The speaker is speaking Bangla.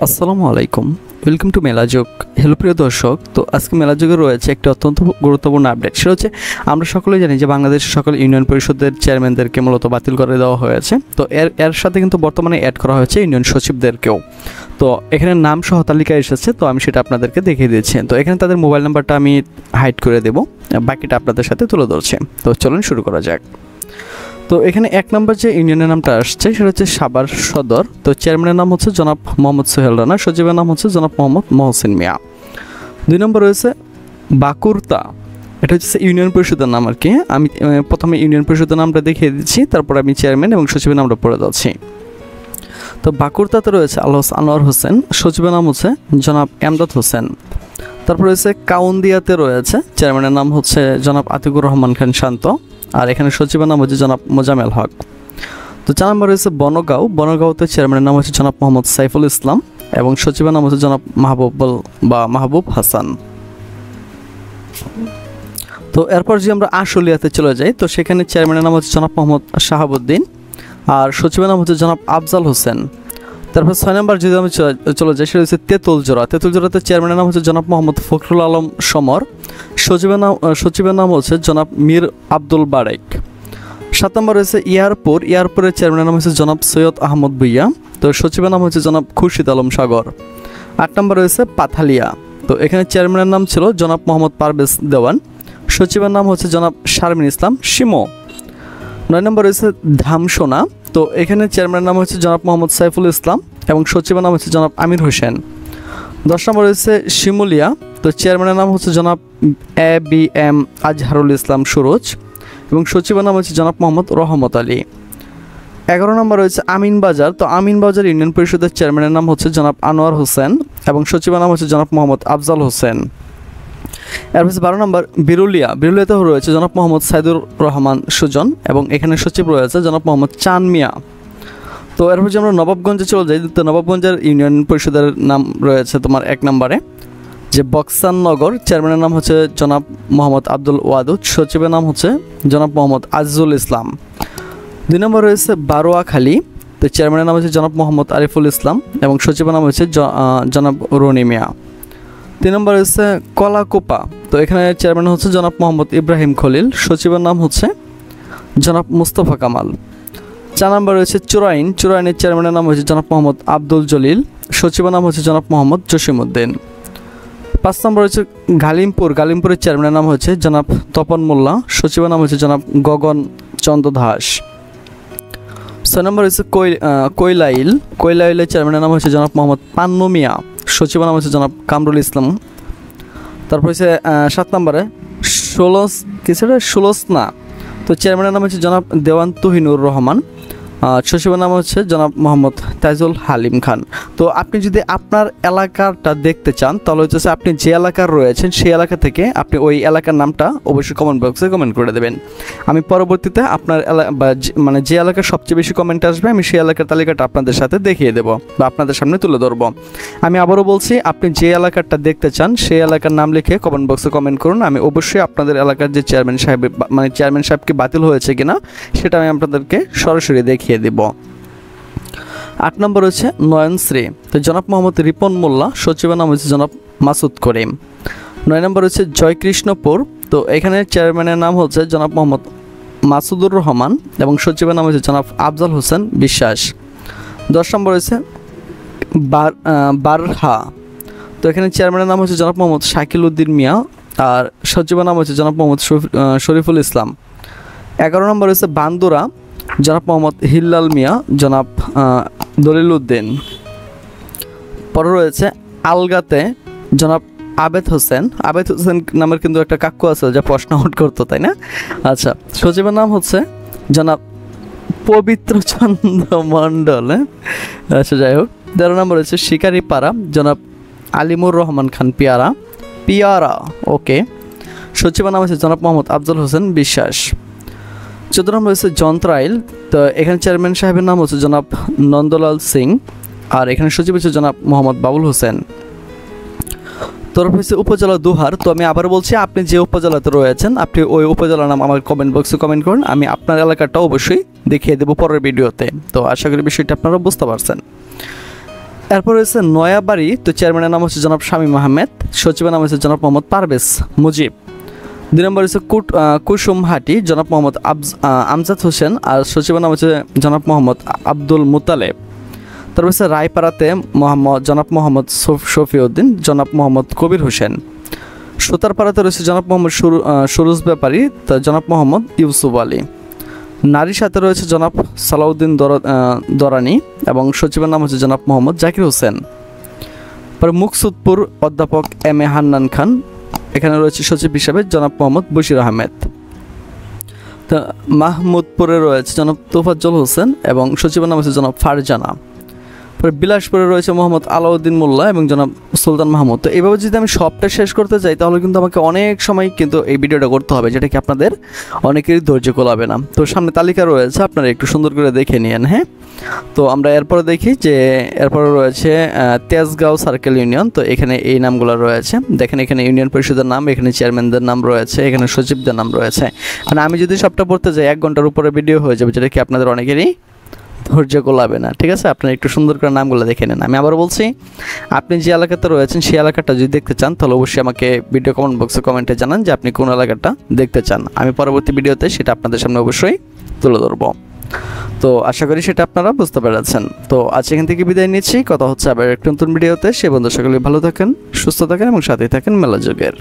আসসালামু আলাইকুম, ওয়েলকাম টু মেলাযোগ। হ্যালো প্রিয় দর্শক, তো আজকে মেলাযোগে রয়েছে একটি অত্যন্ত গুরুত্বপূর্ণ আপডেট। সেটা হচ্ছে আমরা সকলেই জানি যে বাংলাদেশের সকল ইউনিয়ন পরিষদের চেয়ারম্যানদেরকে মূলত বাতিল করে দেওয়া হয়েছে। তো এর সাথে কিন্তু বর্তমানে অ্যাড করা হয়েছে ইউনিয়ন সচিবদেরকেও। তো এখানে নাম সহ তালিকা এসেছে, তো আমি সেটা আপনাদেরকে দেখিয়ে দিচ্ছি। তো এখানে তাদের মোবাইল নাম্বারটা আমি হাইড করে দেবো, বাকিটা আপনাদের সাথে তুলে ধরছি। তো চলুন শুরু করা যাক। তো এখানে এক নম্বর যে ইউনিয়নের নামটা আসছে সেটা হচ্ছে সাভার সদর। তো চেয়ারম্যানের নাম হচ্ছে জনাব মোহাম্মদ সোহেল রানা, সচিবের নাম হচ্ছে জনাব মোহাম্মদ মহসিন মিয়া। 2 নম্বর রয়েছে বাকুরতা, এটা হচ্ছে ইউনিয়ন পরিষদের নাম আর কি। আমি প্রথমে ইউনিয়ন পরিষদের নামটা দেখিয়ে দিচ্ছি, তারপর আমি চেয়ারম্যান এবং সচিবের নামটা পড়ে যাচ্ছি। তো বাকুরতাতে রয়েছে আলহাজ আনোয়ার হোসেন, সচিবের নাম হচ্ছে জনাব এমদাদ হোসেন। তারপর রয়েছে কাউন্দিয়াতে রয়েছে, চেয়ারম্যানের নাম হচ্ছে জনাব আতিকুর রহমান খান শান্ত, আর এখানে সচিবের নাম হচ্ছে জনাব মোজামেল হক। তো 4 নম্বর রয়েছে বনগাঁওতে চেয়ারম্যানের নাম হচ্ছে জনাব মোহাম্মদ সাইফুল ইসলাম এবং সচিবের নাম হচ্ছে জনাব মাহবুব হাসান। তো এরপর যে আমরা আশুলিয়াতে চলে যাই, তো সেখানে চেয়ারম্যানের নাম হচ্ছে জনাব মোহাম্মদ শাহাবুদ্দিন আর সচিবের নাম হচ্ছে জনাব আফজাল হোসেন। তারপর 6 নম্বর যদি আমি চলে যাই, সেটা হচ্ছে তেঁতুলজোড়াতে চেয়ারম্যানের নাম হচ্ছে জনাব মোহাম্মদ ফখরুল আলম সমর, সচিবের নাম হচ্ছে জনাব মীর আব্দুল বারেক। 7 নম্বর রয়েছে ইয়ারপুরের চেয়ারম্যানের নাম হচ্ছে জনাব সৈয়দ আহমদ ভুইয়া, তো সচিবের নাম হচ্ছে জনাব খুরশিদ আলম সাগর। 8 নম্বর রয়েছে পাথালিয়া, তো এখানে চেয়ারম্যানের নাম ছিল জনাব মোহাম্মদ পারভেজ দেওয়ান, সচিবের নাম হচ্ছে জনাব শারমিন ইসলাম শিমো। 9 নম্বর রয়েছে ধামসোনা, তো এখানে চেয়ারম্যানের নাম হচ্ছে জনাব মোহাম্মদ সাইফুল ইসলাম এবং সচিবের নাম হচ্ছে জনাব আমির হোসেন। 10 নম্বর রয়েছে শিমুলিয়া, তো চেয়ারম্যানের নাম হচ্ছে জনাব ABM আজহারুল ইসলাম সুরজ এবং সচিবের নাম হচ্ছে জনাব মোহাম্মদ রহমত আলী। 11 নম্বর রয়েছে আমিনবাজার, তো আমিনবাজার ইউনিয়ন পরিষদের চেয়ারম্যানের নাম হচ্ছে জনাব আনোয়ার হোসেন এবং সচিবের নাম হচ্ছে জনাব মোহাম্মদ আফজাল হোসেন। এর হচ্ছে 12 নম্বর বিরুলিয়াতে রয়েছে জনাব মোহাম্মদ সাইদুর রহমান সুজন এবং এখানে সচিব রয়েছে জনাব মোহাম্মদ চান মিয়া। তো এরপর যে আমরা নবাবগঞ্জে চলে যাই, তো নবাবগঞ্জের ইউনিয়ন পরিষদের নাম রয়েছে তোমার 1 নম্বরে যে বক্সাননগর, চেয়ারম্যানের নাম হচ্ছে জনাব মোহাম্মদ আব্দুল ওয়াদুদ, সচিবের নাম হচ্ছে জনাব মোহাম্মদ আজিজুল ইসলাম। 2 নম্বর রয়েছে বারোয়াখালী, তো চেয়ারম্যানের নাম হচ্ছে জনাব মোহাম্মদ আরিফুল ইসলাম এবং সচিবের নাম হচ্ছে জনাব রনি মিয়া। 3 নম্বর রয়েছে কলাকোপা, তো এখানে চেয়ারম্যান হচ্ছে জনাব মোহাম্মদ ইব্রাহিম খলিল, সচিবের নাম হচ্ছে জনাব মুস্তফা কামাল। 4 নম্বর রয়েছে চুরাইনের চেয়ারম্যানের নাম হচ্ছে জনাব মোহাম্মদ আব্দুল জলিল, সচিবের নাম হচ্ছে জনাব মোহাম্মদ জসিমউদ্দিন। 5 নম্বর রয়েছে গালিমপুরের চেয়ারম্যানের নাম হচ্ছে জনাব তপন মোল্লা, সচিবের নাম হচ্ছে জনাব গগন চন্দ্র দাস। 6 নম্বর রয়েছে কৈলাইলের চেয়ারম্যানের নাম হচ্ছে জনাব মোহাম্মদ পান্নু মিয়া, সচিবের নাম হচ্ছে জনাব কামরুল ইসলাম। তারপর হচ্ছে 7 নম্বরে ষোলসনা, তো চেয়ারম্যানের নাম হচ্ছে জনাব দেওয়ান তুহিনুর রহমান, সচিবের নাম হচ্ছে জনাব মোহাম্মদ তাইজুল হালিম খান। তো আপনি যদি আপনার এলাকাটা দেখতে চান তাহলে হচ্ছে আপনি যে এলাকার রয়েছেন সেই এলাকা থেকে আপনি ওই এলাকার নামটা অবশ্যই কমেন্ট বক্সে কমেন্ট করে দেবেন। আমি পরবর্তীতে আপনার মানে যে এলাকার সবচেয়ে বেশি কমেন্ট আসবে আমি সেই এলাকার তালিকাটা আপনাদের সাথে দেখিয়ে দেবো বা আপনাদের সামনে তুলে ধরবো। আমি আবারও বলছি, আপনি যে এলাকাটা দেখতে চান সেই এলাকার নাম লিখে কমেন্ট বক্সে কমেন্ট করুন। আমি অবশ্যই আপনাদের এলাকার যে চেয়ারম্যান সাহেবকে বাতিল হয়েছে কিনা সেটা আমি আপনাদেরকে সরাসরি দেখিয়ে দেব। 8 নম্বর হচ্ছে নয়নশ্রী, তো জনাব মোহাম্মদ রিপন মোল্লা, সচিবের নাম হচ্ছে জনাব মাসুদ করিম। 9 নম্বর হচ্ছে জয়কৃষ্ণপুর, তো এখানে চেয়ারম্যানের নাম হচ্ছে জনাব মোহাম্মদ মাসুদুর রহমান এবং সচিবের নাম হচ্ছে জনাব আফজাল হোসেন বিশ্বাস। 10 নম্বর হচ্ছে বারহা, তো এখানে চেয়ারম্যানের নাম হচ্ছে জনাব মোহাম্মদ শাকিল উদ্দিন মিয়া আর সচিবের নাম হচ্ছে জনাব মোহাম্মদ শরীফুল ইসলাম। 11 নম্বর হচ্ছে বান্দুরা, জনাব মোহাম্মদ হিল্লাল মিয়া, জনাব দলিল উদ্দিন। পরে রয়েছে আলগাতে জনাব আবেদ হোসেন নামের কিন্তু একটা কাক্কু আছে যা প্রশ্ন আউট করতো, তাই না? আচ্ছা, সচিবের নাম হচ্ছে জনাব পবিত্র চন্দ্র মণ্ডল। আচ্ছা, যাই হোক। 13 নম্বর হচ্ছে শিকারিপাড়া, জনাব আলিমুর রহমান খান পিয়ারা, ওকে। সচিবের নাম হচ্ছে জনাব মোহাম্মদ আফজল হোসেন বিশ্বাস। 14 নম্বর হচ্ছে যন্ত্রাইল, তো এখানে চেয়ারম্যান সাহেবের নাম হচ্ছে জনাব নন্দলাল সিং আর এখানে সচিব হচ্ছে জনাব মোহাম্মদ বাবুল হোসেন। তারপর হচ্ছে উপজেলা দুহার, তো আমি আবার বলছি, আপনি যে উপজেলাতে রয়েছেন আপনি ওই উপজেলার নাম আমার কমেন্ট বক্সে কমেন্ট করুন, আমি আপনার এলাকাটা অবশ্যই দেখিয়ে দেবো পরের ভিডিওতে। তো আশা করি বিষয়টা আপনারা বুঝতে পারছেন। এরপর রয়েছে নয়াবাড়ি, তো চেয়ারম্যানের নাম হচ্ছে জনাব শামীম আহমেদ, সচিবের নাম হচ্ছে জনাব মোহাম্মদ পারভেজ মুজিব। 2 নম্বর হচ্ছে কুসুমহাটি, জনাব মোহাম্মদ আমজাদ হোসেন, আর সচিবের নাম হচ্ছে জনাব মোহাম্মদ আব্দুল মুতালেব। তারপর হচ্ছে রায়পাড়াতে জনাব মোহাম্মদ শফিউদ্দিন, জনাব মোহাম্মদ কবির হোসেন। সুতারপাড়াতে রয়েছে জনাব মোহাম্মদ সুরুজ ব্যাপারী, জনাব মোহাম্মদ ইউসুফ আলী। নারীর সাথে রয়েছে জনাব সালাউদ্দিন দরানি এবং সচিবের নাম হচ্ছে জনাব মোহাম্মদ জাকির হোসেন। পরে মুকসুদপুর অধ্যাপক এম এ হান্নান খান, এখানে রয়েছে সচিব হিসাবে জনাব মোহাম্মদ বশির আহমেদ। তো মাহমুদপুরে রয়েছে জনাব তোফাজ্জল হোসেন এবং সচিবের নাম হচ্ছে জনাব ফারজানা। পরে বিলাসপুরে রয়েছে মোহাম্মদ আলাউদ্দিন মোল্লা এবং জনাব সুলতান মাহমুদ। তো এইভাবে যদি আমি সবটা শেষ করতে চাই তাহলে কিন্তু আমাকে অনেক সময় কিন্তু এই ভিডিওটা করতে হবে, যেটা কি আপনাদের অনেকেরই ধৈর্য কোলাবে না। তো সামনে তালিকা রয়েছে, আপনারা একটু সুন্দর করে দেখে নিন। হ্যাঁ, তো আমরা এরপরে দেখি যে এরপরে রয়েছে তেজগাঁও সার্কেল ইউনিয়ন। তো এখানে এই নামগুলো রয়েছে, দেখেন এখানে ইউনিয়ন পরিষদের নাম, এখানে চেয়ারম্যানদের নাম রয়েছে, এখানে সচিবদের নাম রয়েছে। মানে আমি যদি সবটা পড়তে যাই 1 ঘন্টার উপরে ভিডিও হয়ে যাবে, যেটা কি আপনাদের অনেকেরই ধৈর্য গোলাবে না। ঠিক আছে, আপনারা একটু সুন্দর করে নামগুলো দেখে নেন। আমি আবার বলছি, আপনি যে এলাকাতে রয়েছেন সেই এলাকাটা যদি দেখতে চান তাহলে অবশ্যই আমাকে ভিডিও কমেন্ট বক্সে কমেন্টে জানান যে আপনি কোন এলাকাটা দেখতে চান। আমি পরবর্তী ভিডিওতে সেটা আপনাদের সামনে অবশ্যই তুলে ধরবো। তো আশা করি সেটা আপনারা বুঝতে পেরেছেন। তো আজ এখান থেকে বিদায় নিচ্ছি, কথা হচ্ছে আবার একটা নতুন ভিডিওতে। সে বন্ধু সকলে ভালো থাকেন, সুস্থ থাকেন এবং সাথেই থাকেন মেলা যুগের।